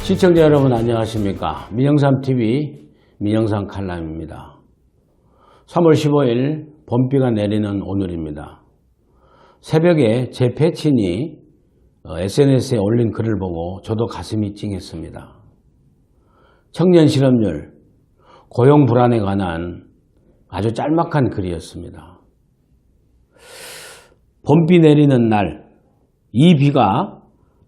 시청자 여러분 안녕하십니까. 민영삼TV 민영삼 칼럼입니다. 3월 15일 봄비가 내리는 오늘입니다. 새벽에 제 패친이 SNS에 올린 글을 보고 저도 가슴이 찡했습니다. 청년 실업률, 고용 불안에 관한 아주 짤막한 글이었습니다. 봄비 내리는 날, 이 비가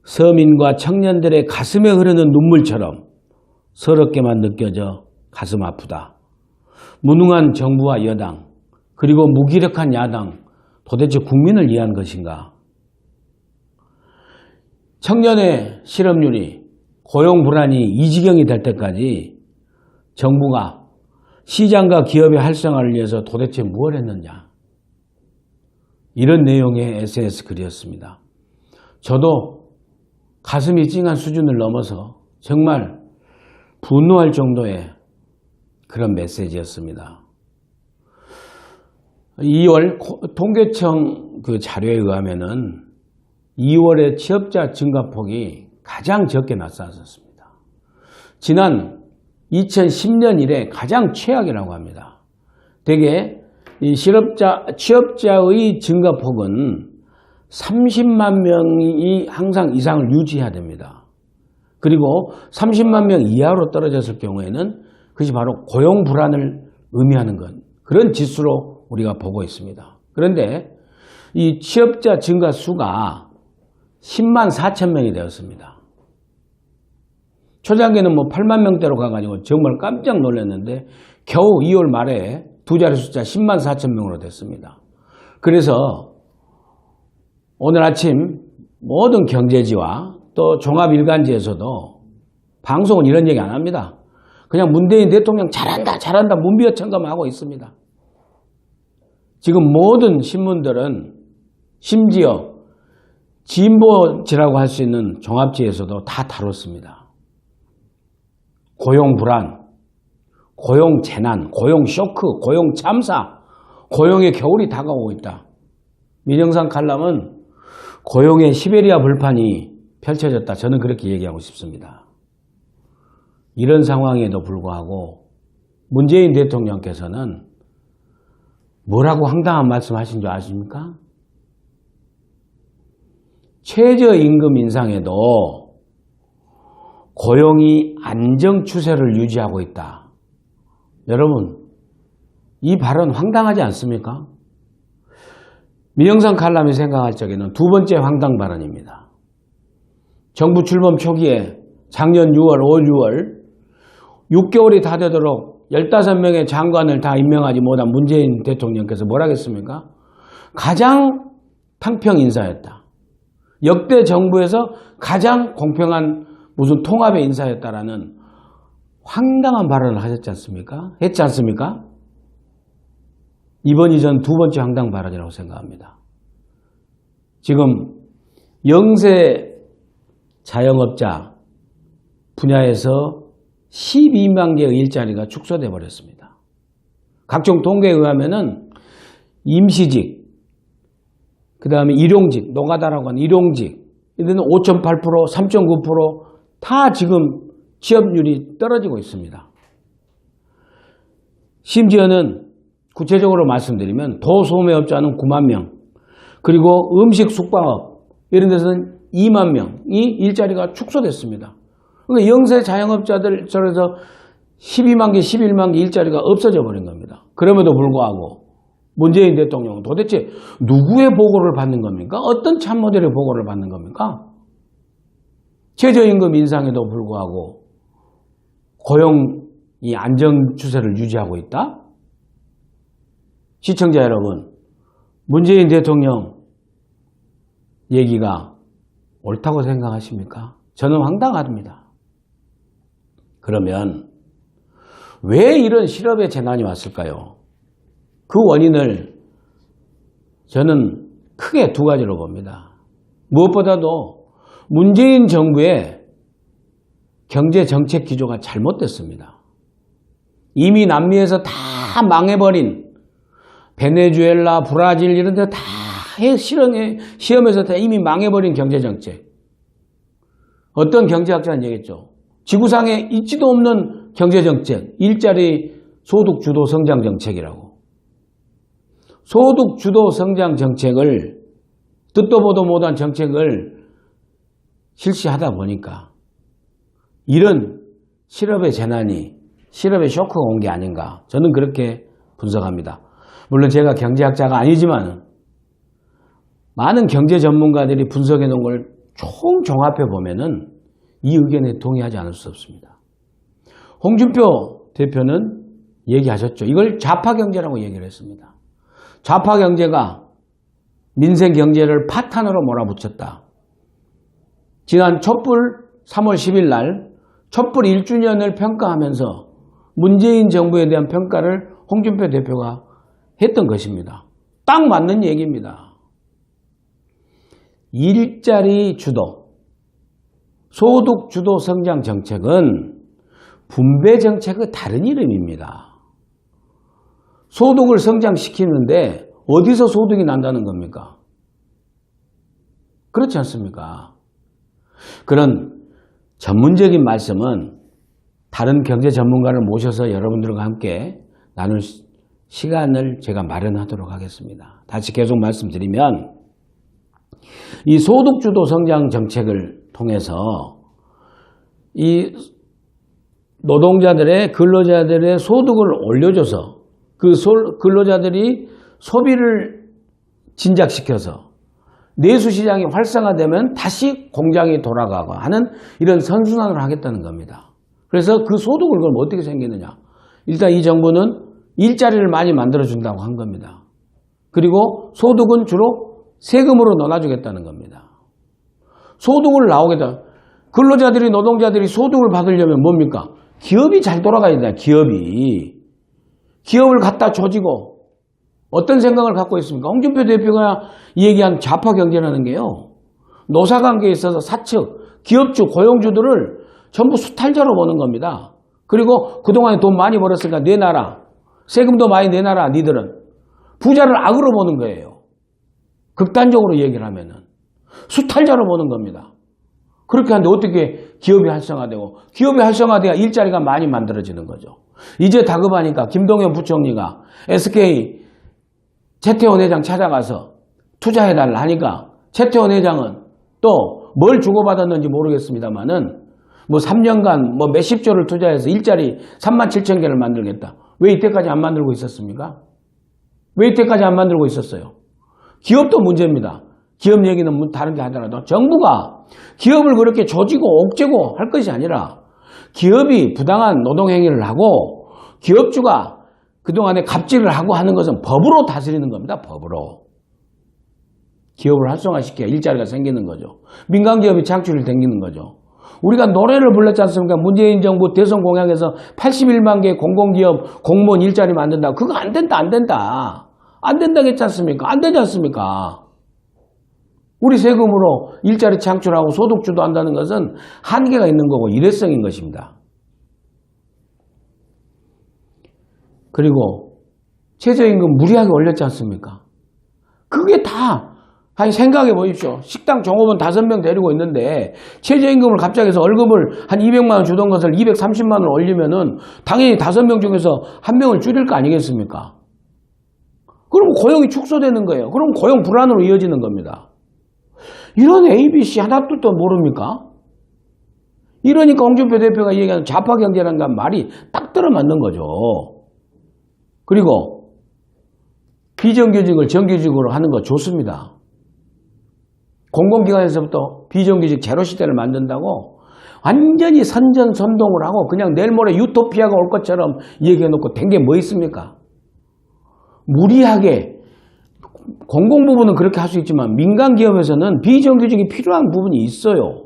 서민과 청년들의 가슴에 흐르는 눈물처럼 서럽게만 느껴져 가슴 아프다. 무능한 정부와 여당, 그리고 무기력한 야당, 도대체 국민을 위한 것인가? 청년의 실업률이, 고용 불안이 이 지경이 될 때까지 정부가 시장과 기업의 활성화를 위해서 도대체 무엇을 했느냐? 이런 내용의 SNS 글이었습니다. 저도 가슴이 찡한 수준을 넘어서 정말 분노할 정도의 그런 메시지였습니다. 2월 통계청 그 자료에 의하면은 2월에 취업자 증가폭이 가장 적게 나타났습니다. 지난 2010년 이래 가장 최악이라고 합니다. 대개 이 취업자의 증가폭은 30만 명이 항상 이상을 유지해야 됩니다. 그리고 30만 명 이하로 떨어졌을 경우에는 그것이 바로 고용 불안을 의미하는 것, 그런 지수로 우리가 보고 있습니다. 그런데 이 취업자 증가 수가 10만 4천 명이 되었습니다. 초장기는 8만 명대로 가가지고 정말 깜짝 놀랐는데 겨우 2월 말에 두 자리 숫자 10만 4천 명으로 됐습니다. 그래서 오늘 아침 모든 경제지와 또 종합일간지에서도 방송은 이런 얘기 안 합니다. 그냥 문재인 대통령 잘한다 문비어천감하고 있습니다. 지금 모든 신문들은 심지어 진보지라고 할 수 있는 종합지에서도 다 다뤘습니다. 고용 불안, 고용 재난, 고용 쇼크, 고용 참사, 고용의 겨울이 다가오고 있다. 민영삼 칼럼은 고용의 시베리아 불판이 펼쳐졌다. 저는 그렇게 얘기하고 싶습니다. 이런 상황에도 불구하고 문재인 대통령께서는 뭐라고 황당한 말씀하신 줄 아십니까? 최저임금 인상에도 고용이 안정 추세를 유지하고 있다. 여러분, 이 발언 황당하지 않습니까? 민영삼 칼럼이 생각할 적에는 두 번째 황당 발언입니다. 정부 출범 초기에 작년 6월, 5월, 6월 6개월이 다 되도록 15명의 장관을 다 임명하지 못한 문재인 대통령께서 뭐라 했습니까? 가장 탕평 인사였다. 역대 정부에서 가장 공평한 무슨 통합의 인사였다라는 황당한 발언을 하셨지 않습니까? 했지 않습니까? 이번이 전 두 번째 황당 발언이라고 생각합니다. 지금 영세 자영업자 분야에서 12만 개의 일자리가 축소돼 버렸습니다. 각종 통계에 의하면은 임시직, 그 다음에 일용직, 노가다라고 하는 일용직, 이들은 5.8%, 3.9% 다 지금 취업률이 떨어지고 있습니다. 심지어는 구체적으로 말씀드리면 도소매업자는 9만 명, 그리고 음식 숙박업 이런 데서는 2만 명이 일자리가 축소됐습니다. 그러니까 영세 자영업자들 저래서 12만 개, 11만 개 일자리가 없어져 버린 겁니다. 그럼에도 불구하고 문재인 대통령은 도대체 누구의 보고를 받는 겁니까? 어떤 참모델의 보고를 받는 겁니까? 최저임금 인상에도 불구하고 고용이 안정 추세를 유지하고 있다? 시청자 여러분, 문재인 대통령 얘기가 옳다고 생각하십니까? 저는 황당합니다. 그러면 왜 이런 실업의 재난이 왔을까요? 그 원인을 저는 크게 두 가지로 봅니다. 무엇보다도 문재인 정부의 경제정책 기조가 잘못됐습니다. 이미 남미에서 다 망해버린 베네수엘라, 브라질 이런 데 다 시험에서 다 이미 망해버린 경제정책. 어떤 경제학자는 얘기했죠. 지구상에 있지도 없는 경제정책, 일자리 소득 주도 성장 정책이라고. 소득 주도 성장 정책을 듣도 보도 못한 정책을 실시하다 보니까 이런 실업의 재난이 실업의 쇼크가 온 게 아닌가 저는 그렇게 분석합니다. 물론 제가 경제학자가 아니지만 많은 경제 전문가들이 분석해 놓은 걸 총종합해 보면은 이 의견에 동의하지 않을 수 없습니다. 홍준표 대표는 얘기하셨죠. 이걸 좌파 경제라고 얘기를 했습니다. 좌파 경제가 민생 경제를 파탄으로 몰아붙였다. 지난 촛불 3월 10일 날 촛불 1주년을 평가하면서 문재인 정부에 대한 평가를 홍준표 대표가 했던 것입니다. 딱 맞는 얘기입니다. 일자리 주도, 소득 주도 성장 정책은 분배 정책의 다른 이름입니다. 소득을 성장시키는데 어디서 소득이 난다는 겁니까? 그렇지 않습니까? 그런 전문적인 말씀은 다른 경제 전문가를 모셔서 여러분들과 함께 나눌 시간을 제가 마련하도록 하겠습니다. 다시 계속 말씀드리면 이 소득주도 성장 정책을 통해서 이 노동자들의 근로자들의 소득을 올려줘서 그 근로자들이 소비를 진작시켜서 내수시장이 활성화되면 다시 공장이 돌아가고 하는 이런 선순환을 하겠다는 겁니다. 그래서 그 소득을 그럼 어떻게 생기느냐. 일단 이 정부는 일자리를 많이 만들어준다고 한 겁니다. 그리고 소득은 주로 세금으로 넣어주겠다는 겁니다. 소득을 나오겠다. 근로자들이 노동자들이 소득을 받으려면 뭡니까? 기업이 잘 돌아가야 된다. 기업을 갖다 조지고 어떤 생각을 갖고 있습니까? 홍준표 대표가 얘기한 좌파 경제라는 게요. 노사관계에 있어서 사측, 기업주, 고용주들을 전부 수탈자로 보는 겁니다. 그리고 그동안에 돈 많이 벌었으니까 내놔라. 세금도 많이 내놔라. 니들은. 부자를 악으로 보는 거예요. 극단적으로 얘기를 하면은. 수탈자로 보는 겁니다. 그렇게 하는데 어떻게 기업이 활성화되고 기업이 활성화돼야 일자리가 많이 만들어지는 거죠. 이제 다급하니까 김동연 부총리가 SK 최태원 회장 찾아가서 투자해달라 하니까 최태원 회장은 또 뭘 주고받았는지 모르겠습니다만은 뭐 3년간 뭐 몇십조를 투자해서 일자리 37,000개를 만들겠다. 왜 이때까지 안 만들고 있었습니까? 왜 이때까지 안 만들고 있었어요? 기업도 문제입니다. 기업 얘기는 다른 게 하더라도 정부가 기업을 그렇게 조지고 옥죄고 할 것이 아니라 기업이 부당한 노동행위를 하고 기업주가 그동안에 갑질을 하고 하는 것은 법으로 다스리는 겁니다. 법으로. 기업을 활성화시켜야 일자리가 생기는 거죠. 민간기업이 창출이 생기는 거죠. 우리가 노래를 불렀지 않습니까? 문재인 정부 대선 공약에서 81만 개 공공기업 공무원 일자리 만든다. 그거 안 된다. 안 된다고 했지 않습니까? 안 되지 않습니까? 우리 세금으로 일자리 창출하고 소득 주도한다는 것은 한계가 있는 거고 일회성인 것입니다. 그리고 최저임금 무리하게 올렸지 않습니까? 그게 다 아니 생각해 보십시오. 식당 종업원 5명 데리고 있는데 최저임금을 갑자기 해서 월급을 한 200만 원 주던 것을 230만 원 올리면은 당연히 5명 중에서 1명을 줄일 거 아니겠습니까? 그럼 고용이 축소되는 거예요. 그럼 고용 불안으로 이어지는 겁니다. 이런 ABC 하나도 또 모릅니까? 이러니까 홍준표 대표가 얘기하는 좌파 경제라는 건 말이 딱 들어맞는 거죠. 그리고 비정규직을 정규직으로 하는 거 좋습니다. 공공기관에서부터 비정규직 제로 시대를 만든다고 완전히 선전선동을 하고 그냥 내일 모레 유토피아가 올 것처럼 얘기해놓고 된 게 뭐 있습니까? 무리하게 공공부문은 그렇게 할 수 있지만 민간기업에서는 비정규직이 필요한 부분이 있어요.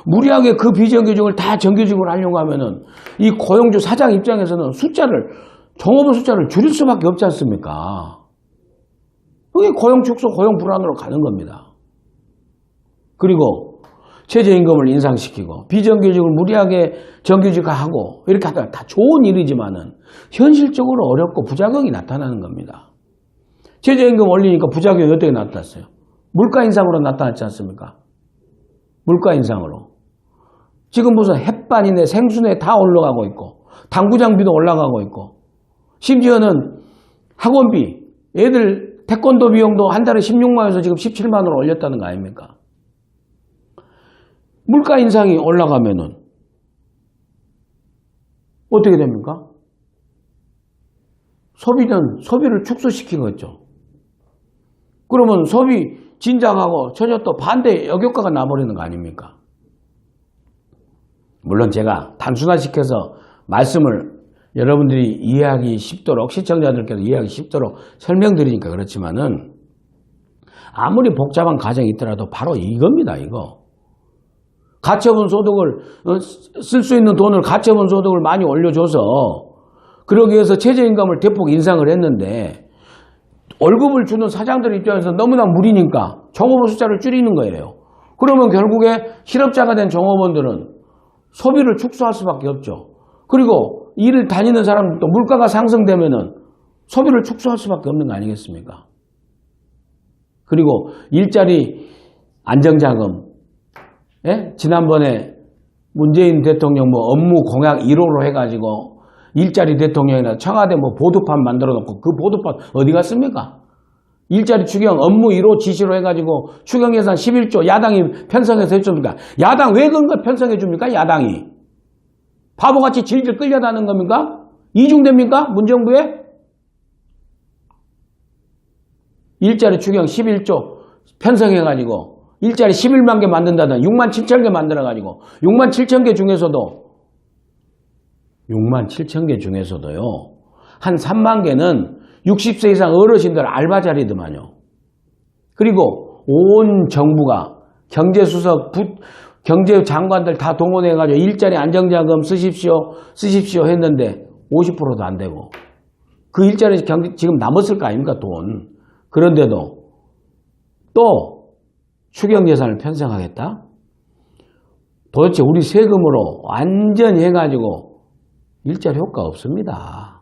무리하게 그 비정규직을 다 정규직으로 하려고 하면은 이 고용주 사장 입장에서는 종업원 숫자를 줄일 수밖에 없지 않습니까? 그게 고용 축소, 고용 불안으로 가는 겁니다. 그리고 최저임금을 인상시키고 비정규직을 무리하게 정규직화하고 이렇게 하다가 다 좋은 일이지만은 현실적으로 어렵고 부작용이 나타나는 겁니다. 최저임금 올리니까 부작용이 어떻게 나타났어요? 물가 인상으로 나타났지 않습니까? 물가 인상으로. 지금 무슨 햇반이네 생수네 다 올라가고 있고 당구장비도 올라가고 있고 심지어는 학원비 애들 태권도 비용도 한 달에 16만 원에서 지금 17만 원을 올렸다는 거 아닙니까? 물가 인상이 올라가면은 어떻게 됩니까? 소비를 축소시키겠죠. 그러면 소비 진작하고 전혀 또 반대 역효과가 나버리는 거 아닙니까? 물론 제가 단순화시켜서 말씀을 여러분들이 이해하기 쉽도록 시청자들께서 이해하기 쉽도록 설명드리니까 그렇지만은 아무리 복잡한 가정이 있더라도 바로 이겁니다. 이거. 가처분 소득을 쓸 수 있는 돈을 가처분 소득을 많이 올려줘서 그러기 위해서 최저임금을 대폭 인상을 했는데 월급을 주는 사장들 입장에서 너무나 무리니까 종업원 숫자를 줄이는 거예요. 그러면 결국에 실업자가 된 종업원들은 소비를 축소할 수밖에 없죠. 그리고 일을 다니는 사람들도 물가가 상승되면은 소비를 축소할 수밖에 없는 거 아니겠습니까? 그리고 일자리 안정자금, 예? 지난번에 문재인 대통령 뭐 업무 공약 1호로 해가지고 일자리 대통령이나 청와대 뭐 보도판 만들어 놓고 그 보도판 어디 갔습니까? 일자리 추경 업무 1호 지시로 해가지고 추경 예산 11조 야당이 편성해서 해줍니까? 야당 왜 그런 걸 편성해 줍니까? 야당이. 바보같이 질질 끌려다는 겁니까? 이중됩니까? 문정부에? 일자리 추경 11조 편성해가지고 일자리 11만 개 만든다던 6만 7천 개 만들어가지고 6만 7천 개 중에서도요. 한 3만 개는 60세 이상 어르신들 알바 자리더만요. 그리고 온 정부가 경제수석, 경제장관들 다 동원해가지고 일자리 안정자금 쓰십시오 했는데 50%도 안 되고 그 일자리 지금 남았을 거 아닙니까 돈. 그런데도 또 추경 예산을 편성하겠다? 도대체 우리 세금으로 완전히 해가지고 일자리 효과 없습니다.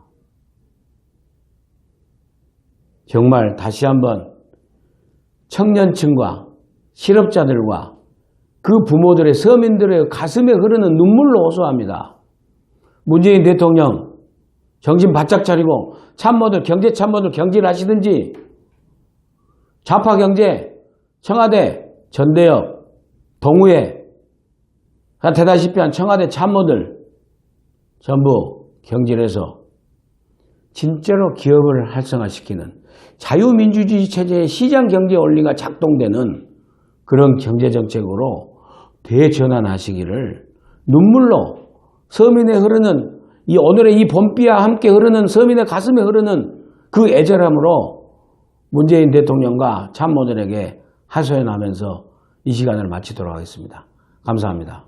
정말 다시 한번 청년층과 실업자들과 그 부모들의 서민들의 가슴에 흐르는 눈물로 호소합니다. 문재인 대통령 정신 바짝 차리고 참모들 경제 참모들 경질을 하시든지 좌파 경제 청와대 전대협 동우회 대다시피 한 청와대 참모들 전부 경질해서 진짜로 기업을 활성화시키는 자유민주주의 체제의 시장경제 원리가 작동되는 그런 경제정책으로 대전환하시기를 눈물로 서민의 흐르는 이 오늘의 이 봄비와 함께 흐르는 서민의 가슴에 흐르는 그 애절함으로 문재인 대통령과 참모들에게 하소연하면서 이 시간을 마치도록 하겠습니다. 감사합니다.